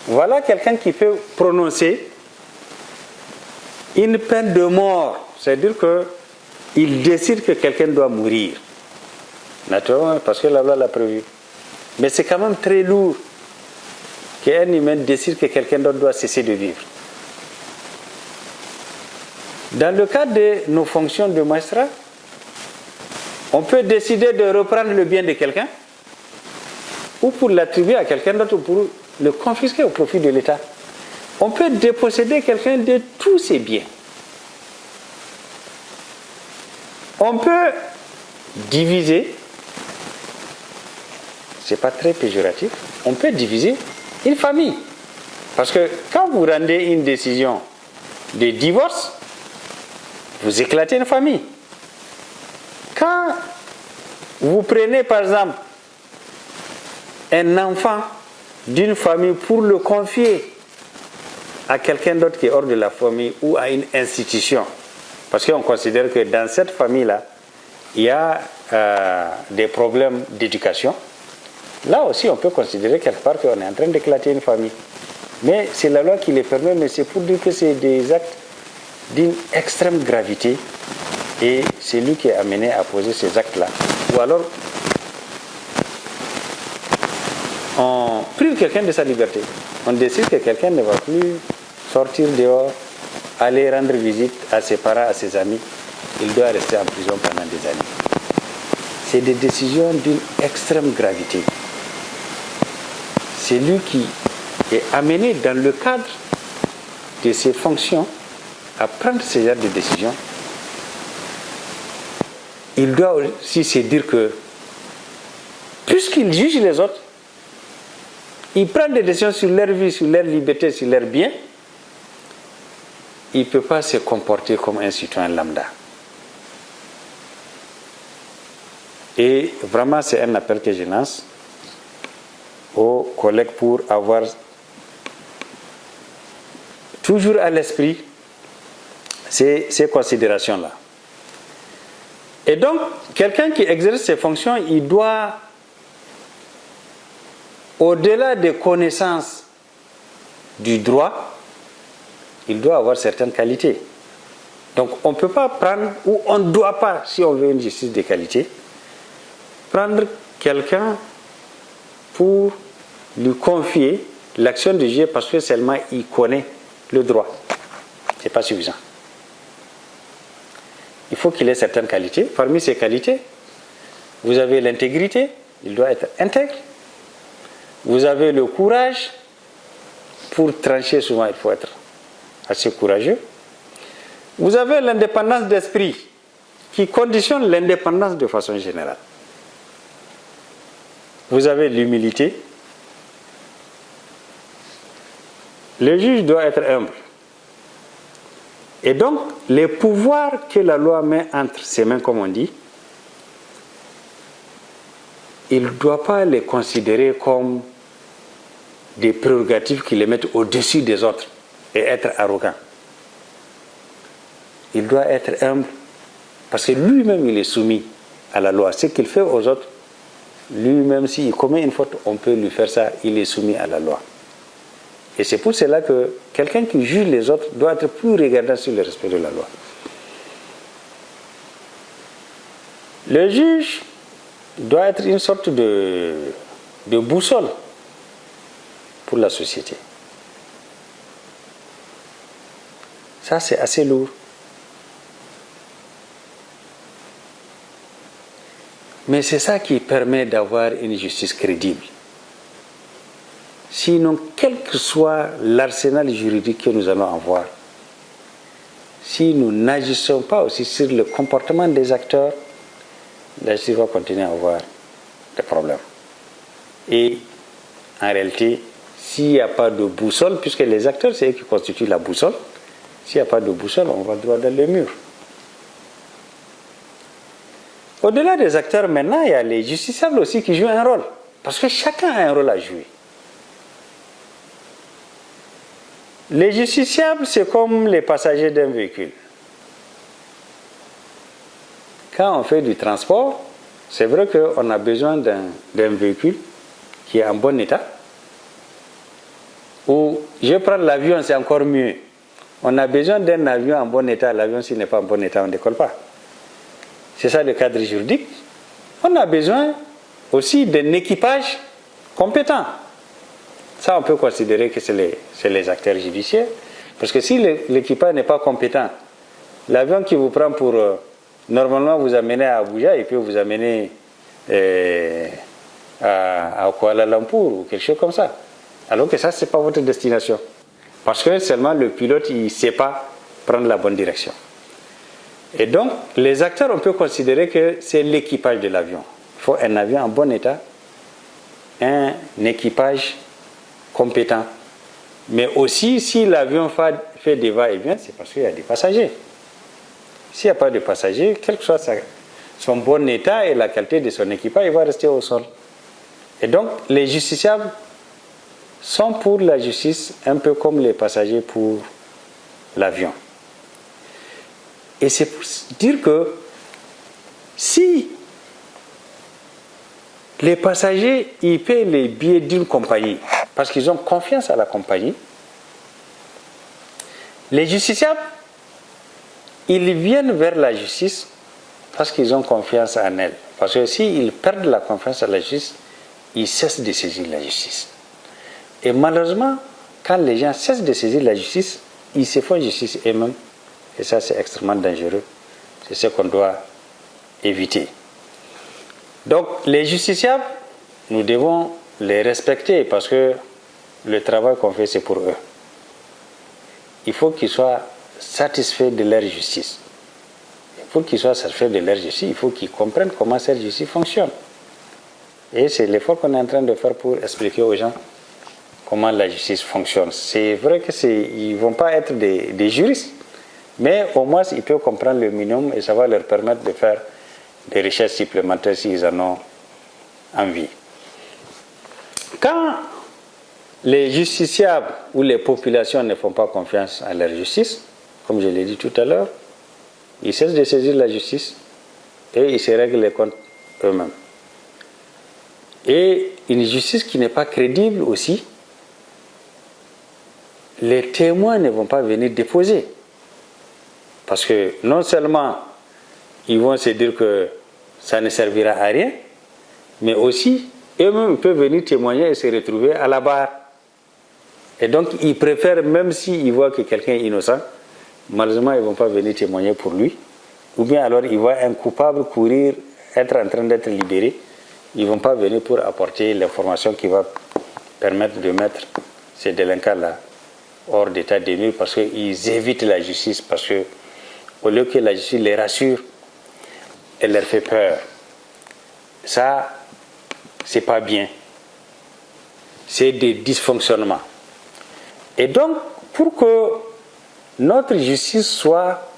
Voilà quelqu'un qui peut prononcer une peine de mort. C'est-à-dire qu'il décide que quelqu'un doit mourir. Naturellement, parce que la loi l'a prévu. Mais c'est quand même très lourd qu'un humain décide que quelqu'un d'autre doit cesser de vivre. Dans le cadre de nos fonctions de magistrat, on peut décider de reprendre le bien de quelqu'un ou pour l'attribuer à quelqu'un d'autre ou pour le confisquer au profit de l'État. On peut déposséder quelqu'un de tous ses biens. On peut diviser, c'est pas très péjoratif, on peut diviser une famille. Parce que quand vous rendez une décision de divorce, vous éclatez une famille. Quand vous prenez par exemple un enfant d'une famille pour le confier à quelqu'un d'autre qui est hors de la famille ou à une institution, parce qu'on considère que dans cette famille-là, il y a des problèmes d'éducation, là aussi on peut considérer quelque part qu'on est en train d'éclater une famille. Mais c'est la loi qui les permet, mais c'est pour dire que c'est des actes d'une extrême gravité et c'est lui qui est amené à poser ces actes-là. Ou alors, on prive quelqu'un de sa liberté. On décide que quelqu'un ne va plus sortir dehors, aller rendre visite à ses parents, à ses amis. Il doit rester en prison pendant des années. C'est des décisions d'une extrême gravité. C'est lui qui est amené dans le cadre de ses fonctions à prendre ce genre de décisions. Il doit aussi se dire que, puisqu'il juge les autres, il prend des décisions sur leur vie, sur leur liberté, sur leurs biens, il ne peut pas se comporter comme un citoyen lambda. Et vraiment, c'est un appel que je lance aux collègues pour avoir toujours à l'esprit ces considérations-là. Et donc, quelqu'un qui exerce ses fonctions, il doit, au-delà des connaissances du droit, il doit avoir certaines qualités. Donc, on ne peut pas prendre, ou on ne doit pas, si on veut une justice de qualité, prendre quelqu'un pour lui confier l'action de juger parce que seulement il connaît le droit. Ce n'est pas suffisant. Il faut qu'il ait certaines qualités. Parmi ces qualités, vous avez l'intégrité, il doit être intègre. Vous avez le courage. Pour trancher, souvent, il faut être assez courageux. Vous avez l'indépendance d'esprit qui conditionne l'indépendance de façon générale. Vous avez l'humilité. Le juge doit être humble. Et donc, les pouvoirs que la loi met entre ses mains, comme on dit, il ne doit pas les considérer comme des prérogatives qui les mettent au-dessus des autres et être arrogant. Il doit être humble parce que lui-même, il est soumis à la loi. Ce qu'il fait aux autres, lui-même, s'il commet une faute, on peut lui faire ça, il est soumis à la loi. Et c'est pour cela que quelqu'un qui juge les autres doit être plus regardant sur le respect de la loi. Le juge doit être une sorte de boussole pour la société. Ça, c'est assez lourd. Mais c'est ça qui permet d'avoir une justice crédible. Sinon, quel que soit l'arsenal juridique que nous allons avoir, si nous n'agissons pas aussi sur le comportement des acteurs, la justice va continuer à avoir des problèmes. Et en réalité, s'il n'y a pas de boussole, puisque les acteurs, c'est eux qui constituent la boussole, s'il n'y a pas de boussole, on va droit dans le mur. Au-delà des acteurs, maintenant, il y a les justiciables aussi qui jouent un rôle. Parce que chacun a un rôle à jouer. Les justiciables, c'est comme les passagers d'un véhicule. Quand on fait du transport, c'est vrai qu'on a besoin d'un véhicule qui est en bon état. Ou je vais prendre l'avion, c'est encore mieux. On a besoin d'un avion en bon état. L'avion, s'il n'est pas en bon état, on ne décolle pas. C'est ça le cadre juridique. On a besoin aussi d'un équipage compétent. Ça, on peut considérer que c'est les acteurs judiciaires. Parce que si l'équipage n'est pas compétent, l'avion qui vous prend pour normalement vous amener à Abuja, il peut vous amener à Kuala Lumpur ou quelque chose comme ça. Alors que ça, ce n'est pas votre destination. Parce que seulement le pilote, il ne sait pas prendre la bonne direction. Et donc, les acteurs, on peut considérer que c'est l'équipage de l'avion. Il faut un avion en bon état, un équipage compétent. Mais aussi, si l'avion fait des va-et-vient, c'est parce qu'il y a des passagers. S'il n'y a pas de passagers, quel que soit son bon état et la qualité de son équipage, il va rester au sol. Et donc, les justiciables sont pour la justice un peu comme les passagers pour l'avion. Et c'est pour dire que si les passagers ils paient les billets d'une compagnie parce qu'ils ont confiance à la compagnie, les justiciables, ils viennent vers la justice parce qu'ils ont confiance en elle. Parce que s'ils perdent la confiance à la justice, ils cessent de saisir la justice. Et malheureusement, quand les gens cessent de saisir la justice, ils se font justice eux-mêmes. Et ça, c'est extrêmement dangereux. C'est ce qu'on doit éviter. Donc, les justiciables, nous devons les respecter parce que le travail qu'on fait, c'est pour eux. Il faut qu'ils soient satisfaits de leur justice. Et pour qu'ils soient satisfaits de leur justice, il faut qu'ils comprennent comment cette justice fonctionne. Et c'est l'effort qu'on est en train de faire pour expliquer aux gens comment la justice fonctionne. C'est vrai qu'ils ne vont pas être des juristes, mais au moins ils peuvent comprendre le minimum et ça va leur permettre de faire des recherches supplémentaires s'ils en ont envie. Quand les justiciables ou les populations ne font pas confiance à leur justice, comme je l'ai dit tout à l'heure, ils cessent de saisir la justice et ils se règlent les comptes eux-mêmes. Et une justice qui n'est pas crédible aussi, les témoins ne vont pas venir déposer. Parce que non seulement ils vont se dire que ça ne servira à rien, mais aussi eux-mêmes peuvent venir témoigner et se retrouver à la barre. Et donc ils préfèrent, même s'ils voient que quelqu'un est innocent, malheureusement ils ne vont pas venir témoigner pour lui. Ou bien alors ils voient un coupable courir, être en train d'être libéré. Ils ne vont pas venir pour apporter l'information qui va permettre de mettre ces délinquants-là hors d'état de nuire parce qu'ils évitent la justice, parce que au lieu que la justice les rassure, elle leur fait peur. Ça, c'est pas bien. C'est des dysfonctionnements. Et donc, pour que notre justice soit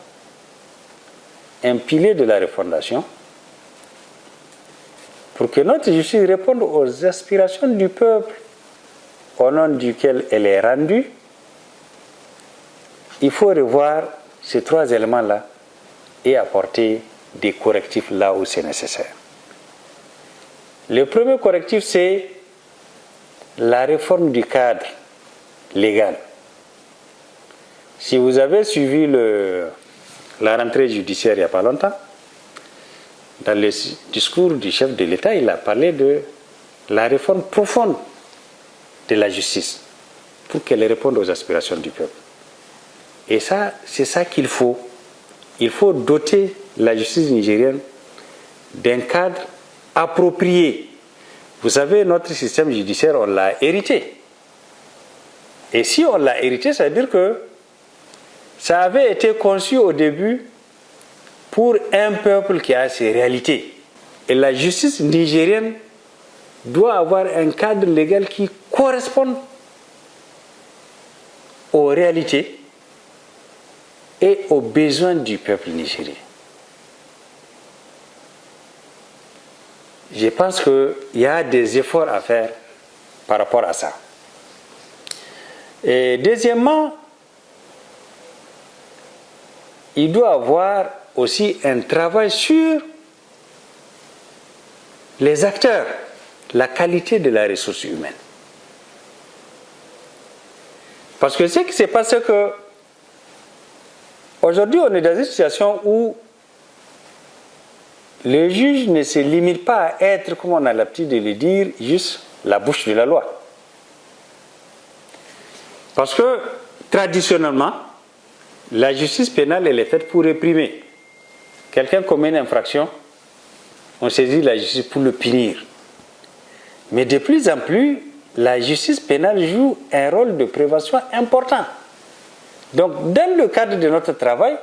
un pilier de la refondation, pour que notre justice réponde aux aspirations du peuple au nom duquel elle est rendue, il faut revoir ces trois éléments-là et apporter des correctifs là où c'est nécessaire. Le premier correctif, c'est la réforme du cadre légal. Si vous avez suivi la rentrée judiciaire il n'y a pas longtemps, dans le discours du chef de l'État, il a parlé de la réforme profonde de la justice pour qu'elle réponde aux aspirations du peuple. Et ça, c'est ça qu'il faut. Il faut doter la justice nigérienne d'un cadre approprié. Vous savez, notre système judiciaire, on l'a hérité. Et si on l'a hérité, ça veut dire que ça avait été conçu au début pour un peuple qui a ses réalités. Et la justice nigérienne doit avoir un cadre légal qui corresponde aux réalités et aux besoins du peuple nigérien. Je pense qu'il y a des efforts à faire par rapport à ça. Et deuxièmement, il doit y avoir aussi un travail sur les acteurs, la qualité de la ressource humaine. Parce que ce qui se passe, c'est que aujourd'hui, on est dans une situation où le juge ne se limite pas à être, comme on a l'habitude de le dire, juste la bouche de la loi. Parce que, traditionnellement, la justice pénale, elle est faite pour réprimer. Quelqu'un commet une infraction, on saisit la justice pour le punir. Mais de plus en plus, la justice pénale joue un rôle de prévention important. Donc, dans le cadre de notre travail,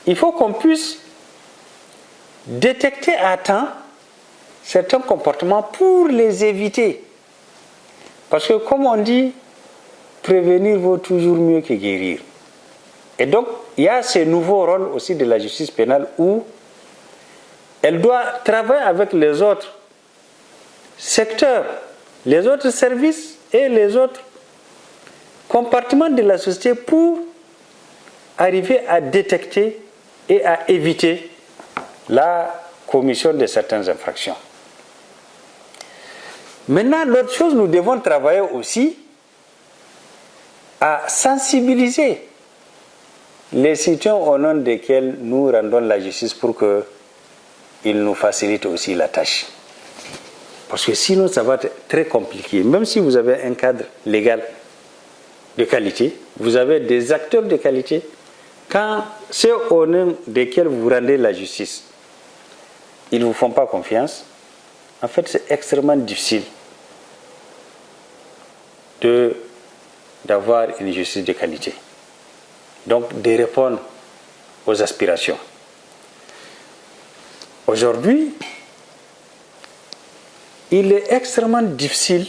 il faut qu'on puisse détecter à temps certains comportements pour les éviter. Parce que, comme on dit, prévenir vaut toujours mieux que guérir. Et donc, il y a ce nouveau rôle aussi de la justice pénale où elle doit travailler avec les autres secteurs, les autres services et les autres compartiments de la société pour arriver à détecter et à éviter la commission de certaines infractions. Maintenant, l'autre chose, nous devons travailler aussi à sensibiliser les citoyens au nom desquels nous rendons la justice pour qu'ils nous facilitent aussi la tâche. Parce que sinon, ça va être très compliqué. Même si vous avez un cadre légal de qualité, vous avez des acteurs de qualité, quand ceux au nom desquels vous rendez la justice, ils ne vous font pas confiance, en fait, c'est extrêmement difficile d'avoir une justice de qualité. Donc, de répondre aux aspirations. Aujourd'hui, il est extrêmement difficile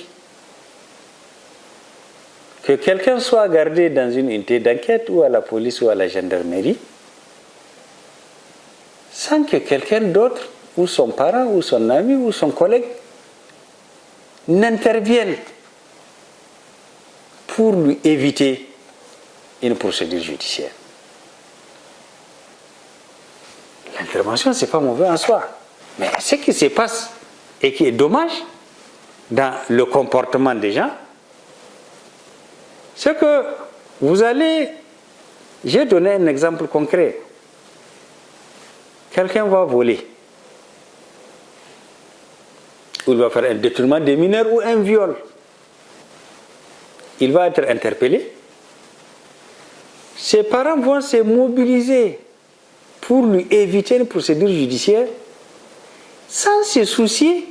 que quelqu'un soit gardé dans une unité d'enquête ou à la police ou à la gendarmerie sans que quelqu'un d'autre, ou son parent, ou son ami, ou son collègue, n'intervienne pour lui éviter une procédure judiciaire. L'intervention, ce n'est pas mauvais en soi. Mais ce qui se passe et qui est dommage dans le comportement des gens, c'est que vous allez... J'ai donné un exemple concret. Quelqu'un va voler. Ou il va faire un détournement des mineurs ou un viol. Il va être interpellé. Ses parents vont se mobiliser pour lui éviter une procédure judiciaire sans se soucier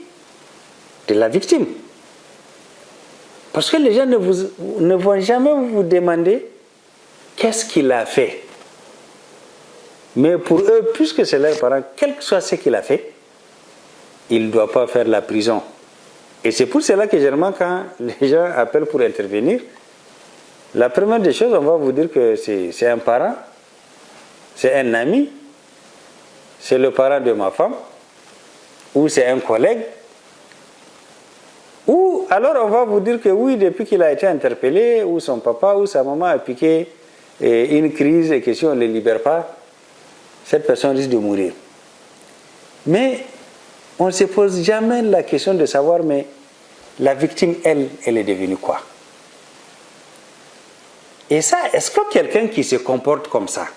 de la victime. Parce que les gens ne vont jamais vous demander qu'est-ce qu'il a fait. Mais pour eux, puisque c'est leurs parents, quel que soit ce qu'il a fait, il ne doit pas faire la prison. Et c'est pour cela que généralement, quand les gens appellent pour intervenir, la première des choses, on va vous dire que c'est un parent, c'est un ami, c'est le parent de ma femme, ou c'est un collègue, ou alors on va vous dire que oui, depuis qu'il a été interpellé, ou son papa ou sa maman a piqué une crise et que si on ne le libère pas, cette personne risque de mourir. Mais on ne se pose jamais la question de savoir, mais la victime, elle est devenue quoi? Et ça, est-ce que quelqu'un qui se comporte comme ça,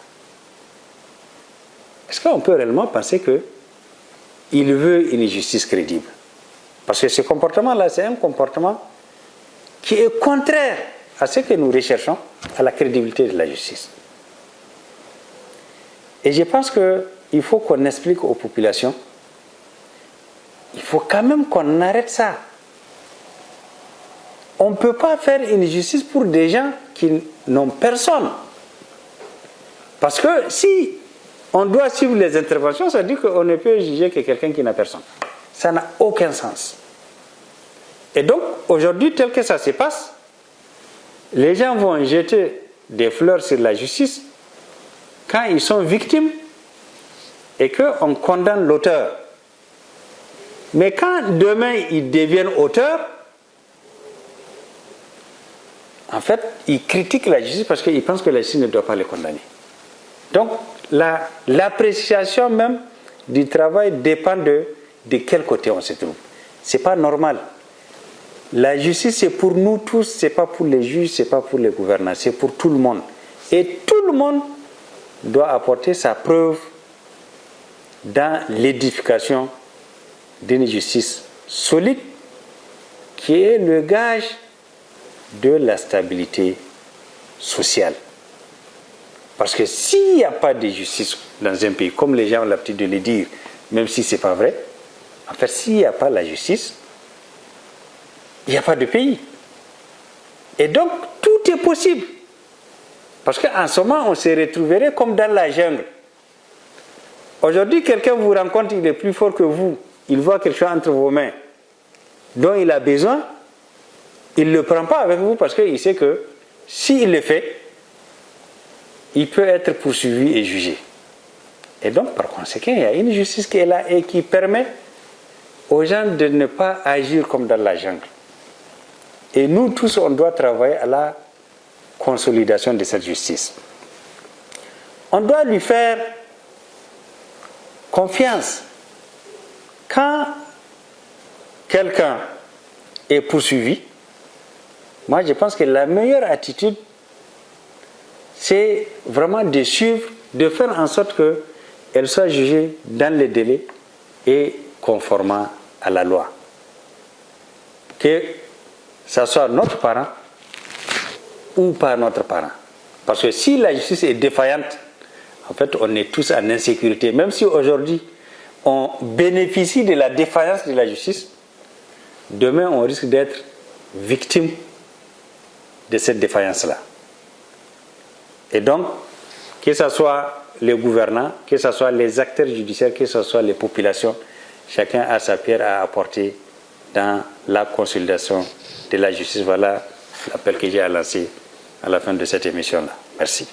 est-ce qu'on peut réellement penser qu'il veut une justice crédible? Parce que ce comportement-là, c'est un comportement qui est contraire à ce que nous recherchons, à la crédibilité de la justice. Et je pense qu'il faut qu'on explique aux populations, il faut quand même qu'on arrête ça. On ne peut pas faire une justice pour des gens qui n'ont personne. Parce que si on doit suivre les interventions, ça veut dire qu'on ne peut juger que quelqu'un qui n'a personne. Ça n'a aucun sens. Et donc, aujourd'hui, tel que ça se passe, les gens vont jeter des fleurs sur la justice quand ils sont victimes et qu'on condamne l'auteur. Mais quand demain ils deviennent auteurs, en fait, ils critiquent la justice parce qu'ils pensent que la justice ne doit pas les condamner. Donc, l'appréciation même du travail dépend de quel côté on se trouve. Ce n'est pas normal La justice, c'est pour nous tous, ce n'est pas pour les juges, ce n'est pas pour les gouvernants, c'est pour tout le monde. Et tout le monde doit apporter sa preuve dans l'édification d'une justice solide qui est le gage de la stabilité sociale. Parce que s'il n'y a pas de justice dans un pays, comme les gens ont l'habitude de le dire, même si ce n'est pas vrai, en fait, s'il n'y a pas la justice, il n'y a pas de pays. Et donc, tout est possible. Parce qu'en ce moment, on se retrouverait comme dans la jungle. Aujourd'hui, quelqu'un vous rencontre, il est plus fort que vous. Il voit quelque chose entre vos mains dont il a besoin. Il ne le prend pas avec vous parce qu'il sait que s'il le fait, il peut être poursuivi et jugé. Et donc, par conséquent, il y a une justice qui est là et qui permet aux gens de ne pas agir comme dans la jungle. Et nous tous, on doit travailler à la consolidation de cette justice. On doit lui faire confiance. Quand quelqu'un est poursuivi, moi je pense que la meilleure attitude, c'est vraiment de suivre, de faire en sorte qu'elle soit jugée dans les délais et conformément à la loi. Que ce soit notre parent ou pas notre parent. Parce que si la justice est défaillante, en fait, on est tous en insécurité. Même si aujourd'hui, on bénéficie de la défaillance de la justice, demain, on risque d'être victime de cette défaillance-là. Et donc, que ce soit les gouvernants, que ce soit les acteurs judiciaires, que ce soit les populations, chacun a sa pierre à apporter dans la consolidation de la justice. Voilà l'appel que j'ai à lancer à la fin de cette émission-là. Merci.